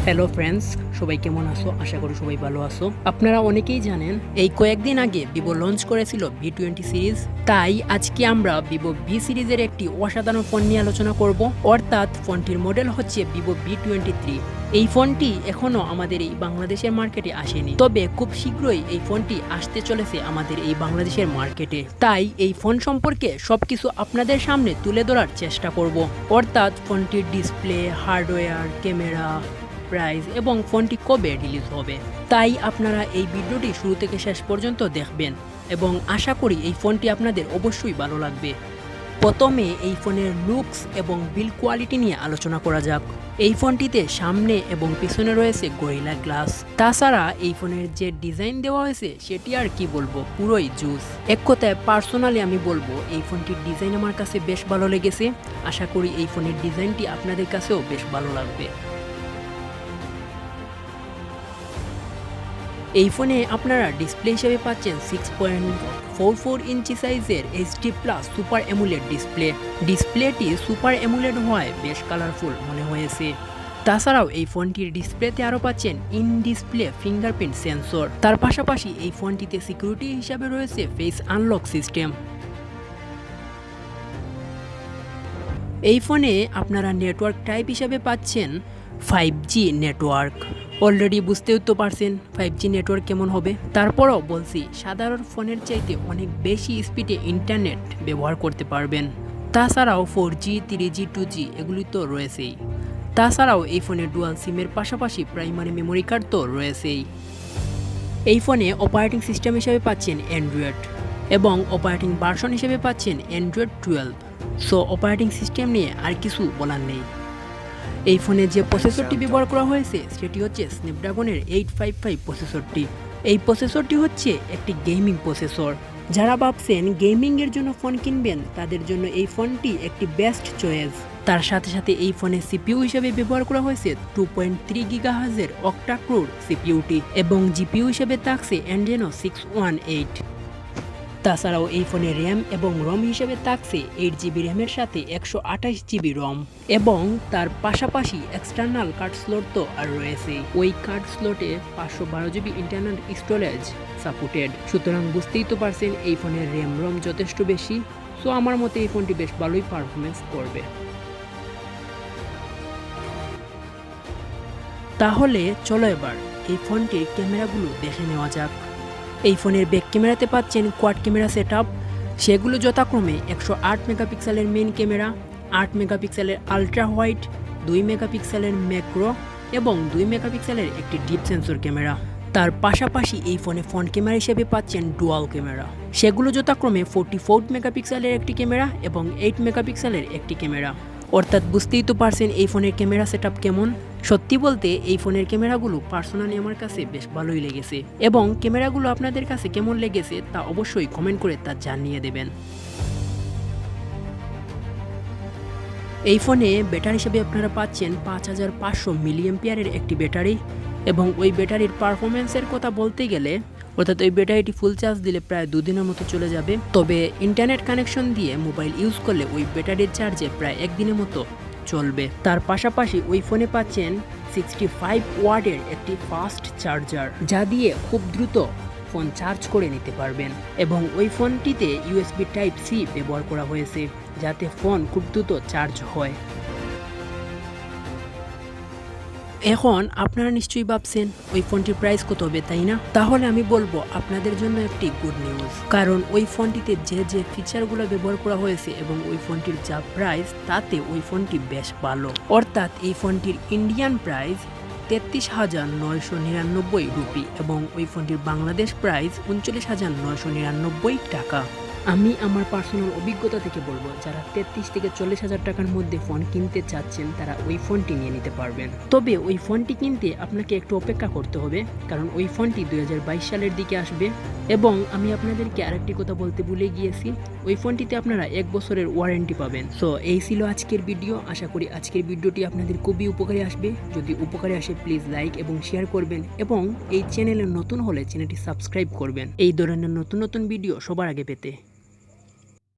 Hello friends, সবাই কেমন আছো? আশা করি সবাই ভালো আছো। আপনারা অনেকেই জানেন এই কয়েকদিন আগে ভিভো লঞ্চ করেছিল V20 সিরিজ। তাই আজকে আমরা ভিভো ভি সিরিজের একটি অসাধারণ ফোন নিয়ে আলোচনা করব। অর্থাৎ ফোনটির মডেল হচ্ছে ভিভো V23। এই ফোনটি এখনো আমাদের এই বাংলাদেশের মার্কেটে আসেনি, তবে খুব শীঘ্রই এই ফোনটি আসতে চলেছে আমাদের এই বাংলাদেশের মার্কেটে। তাই এই ফোন সম্পর্কে সবকিছু আপনাদের সামনে তুলে ধরার চেষ্টা করব। অর্থাৎ ফোনটির ডিসপ্লে, হার্ডওয়্যার, ক্যামেরা, প্রাইস এবং ফোনটি কবে রিলিজ হবে। তাই আপনারা এই ভিডিওটি শুরু থেকে শেষ পর্যন্ত দেখবেন এবং আশা করি এই ফোনটি আপনাদের অবশ্যই ভালো লাগবে। প্রথমে এই ফোনের লুকস এবং বিল্ড কোয়ালিটি নিয়ে আলোচনা করা যাক। এই ফোনটিতে সামনে এবং পিছনে রয়েছে গরিলা গ্লাস। তাছাড়া এই ফোনের যে ডিজাইন দেওয়া হয়েছে সেটি আর কি বলবো, পুরোই জুস। এক কথায় পার্সোনালি আমি বলবো এই ফোনটির ডিজাইন আমার কাছে বেশ ভালো লেগেছে। আশা করি এই ফোনের ডিজাইনটি আপনাদের কাছেও বেশ ভালো লাগবে। এই ফোনে আপনারা ডিসপ্লে হিসেবে পাচ্ছেন 6.44 ইঞ্চি সাইজের HD+ সুপার অ্যামোলেড ডিসপ্লে। ডিসপ্লেটি সুপার অ্যামোলেড হওয়ায় বেশ কালারফুল মনে হয়েছে। তাছাড়াও এই ফোনটির ডিসপ্লেতে আরও পাচ্ছেন ইন ডিসপ্লে ফিঙ্গারপ্রিন্ট সেন্সর। তার পাশাপাশি এই ফোনটিতে সিকিউরিটি হিসাবে রয়েছে ফেস আনলক সিস্টেম। এই ফোনে আপনারা নেটওয়ার্ক টাইপ হিসাবে পাচ্ছেন 5G নেটওয়ার্ক। অলরেডি বুঝতেও তো পারছেন 5G নেটওয়ার্ক কেমন হবে। তারপরও বলছি, সাধারণ ফোনের চাইতে অনেক বেশি স্পিডে ইন্টারনেট ব্যবহার করতে পারবেন। তাছাড়াও 4G, 3G, 2G এগুলি তো রয়েছেই। তাছাড়াও এই ফোনে ডুয়াল সিমের পাশাপাশি প্রাইমারি মেমোরি কার্ড তো রয়েছেই। এই ফোনে অপারেটিং সিস্টেম হিসেবে পাচ্ছেন অ্যান্ড্রয়েড এবং অপারেটিং ভার্সন হিসেবে পাচ্ছেন অ্যান্ড্রয়েড 12। সো অপারেটিং সিস্টেম নিয়ে আর কিছু বলার নেই। এই ফোনে যে প্রসেসরটি ব্যবহার করা হয়েছে সেটি হচ্ছে স্ন্যাপড্রাগনের 855 প্রসেসরটি। এই প্রসেসরটি হচ্ছে একটি গেমিং প্রসেসর। যারা ভাবছেন গেমিংয়ের জন্য ফোন কিনবেন তাদের জন্য এই ফোনটি একটি বেস্ট চয়েস। তার সাথে সাথে এই ফোনে সিপিইউ হিসেবে ব্যবহার করা হয়েছে 2.3 গিগাহার্জের অক্টা-কোর সিপিইউটি এবং জিপিইউ হিসেবে থাকছে Adreno 618। তাছাড়াও এই ফোনে র্যাম এবং রম হিসেবে থাকছে 8GB র্যামের সাথে 128GB রম এবং তার পাশাপাশি এক্সটার্নাল কার্ড স্লট তো আর রয়েছে। ওই কার্ড স্লটে 512GB ইন্টারনাল স্টোরেজ সাপোর্টেড। সুতরাং বুঝতেই তো পারছেন এই ফোনের র্যাম রম যথেষ্ট বেশি। সো আমার মতে এই ফোনটি বেশ ভালোই পারফরমেন্স করবে। তাহলে চলো এবার এই ফোনটির ক্যামেরাগুলো দেখে নেওয়া যাক। এই ফোনের ব্যাক ক্যামেরাতে পাচ্ছেন কোয়াড ক্যামেরা সেটআপ। সেগুলো যথাক্রমে 108 মেগাপিক্সেলের মেইন ক্যামেরা, 8 মেগাপিক্সেলের আলট্রা হোয়াইট, 2 মেগাপিক্সেলের ম্যাক্রো এবং 2 মেগাপিক্সেলের একটি ডিপ সেন্সর ক্যামেরা। তার পাশাপাশি এই ফোনে ফ্রন্ট ক্যামেরা হিসেবে পাচ্ছেন ডুয়াল ক্যামেরা। সেগুলো যথাক্রমে 44 মেগাপিক্সেলের একটি ক্যামেরা এবং 8 মেগাপিক্সেলের একটি ক্যামেরা। অর্থাৎ বুঝতেই তো পারছেন এই ফোনের ক্যামেরা সেটআপ কেমন। সত্যি বলতে এই ফোনের ক্যামেরাগুলো পার্সোনালি আমার কাছে বেশ ভালোই লেগেছে এবং ক্যামেরাগুলো আপনাদের কাছে কেমন লেগেছে তা অবশ্যই কমেন্ট করে তা জানিয়ে দেবেন। এই ফোনে ব্যাটারি হিসেবে আপনারা পাচ্ছেন 5500 মিলিঅ্যাম্পিয়ারের একটি ব্যাটারি এবং ওই ব্যাটারির পারফরমেন্সের কথা বলতে গেলে অর্থাৎ ওই ব্যাটারিটি ফুল চার্জ দিলে প্রায় 2 দিনের মতো চলে যাবে। তবে ইন্টারনেট কানেকশন দিয়ে মোবাইল ইউজ করলে ওই ব্যাটারির চার্জে প্রায় 1 দিনের মতো চলবে। তার পাশাপাশি ওই ফোনে পাচ্ছেন 65 ওয়াটের একটি ফাস্ট চার্জার, যা দিয়ে খুব দ্রুত ফোন চার্জ করে নিতে পারবেন এবং ওই ফোনটিতে USB Type-C ব্যবহার করা হয়েছে যাতে ফোন খুব দ্রুত চার্জ হয়। এখন আপনারা নিশ্চয়ই ভাবছেন ওই ফোনটির প্রাইস কত হবে, তাই না? তাহলে আমি বলবো আপনাদের জন্য একটি গুড নিউজ, কারণ ওই ফোনটিতে যে ফিচারগুলো ব্যবহার করা হয়েছে এবং ওই ফোনটির যা প্রাইস তাতে ওই ফোনটি বেশ ভালো। অর্থাৎ এই ফোনটির ইন্ডিয়ান প্রাইস 33,999 রুপি এবং ওই ফোনটির বাংলাদেশ প্রাইস 39,999 টাকা। আমি আমার পার্সোনাল অভিজ্ঞতা থেকে বলবো, যারা 33 থেকে 40,000 টাকার মধ্যে ফোন কিনতে চাচ্ছেন তারা ওই ফোনটি নিয়ে নিতে পারবেন। তবে ওই ফোনটি কিনতে আপনাকে একটু অপেক্ষা করতে হবে, কারণ ওই ফোনটি 2022 সালের দিকে আসবে। এবং আমি আপনাদেরকে আরেকটি কথা বলতে ভুলে গিয়েছি, ওই ফোনটিতে আপনারা 1 বছরের ওয়ারেন্টি পাবেন। সো এই ছিল আজকের ভিডিও। আশা করি আজকের ভিডিওটি আপনাদের খুবই উপকারী আসবে। যদি উপকারী আসে প্লিজ লাইক এবং শেয়ার করবেন এবং এই চ্যানেলে নতুন হলে চ্যানেলটি সাবস্ক্রাইব করবেন এই ধরনের নতুন নতুন ভিডিও সবার আগে পেতে।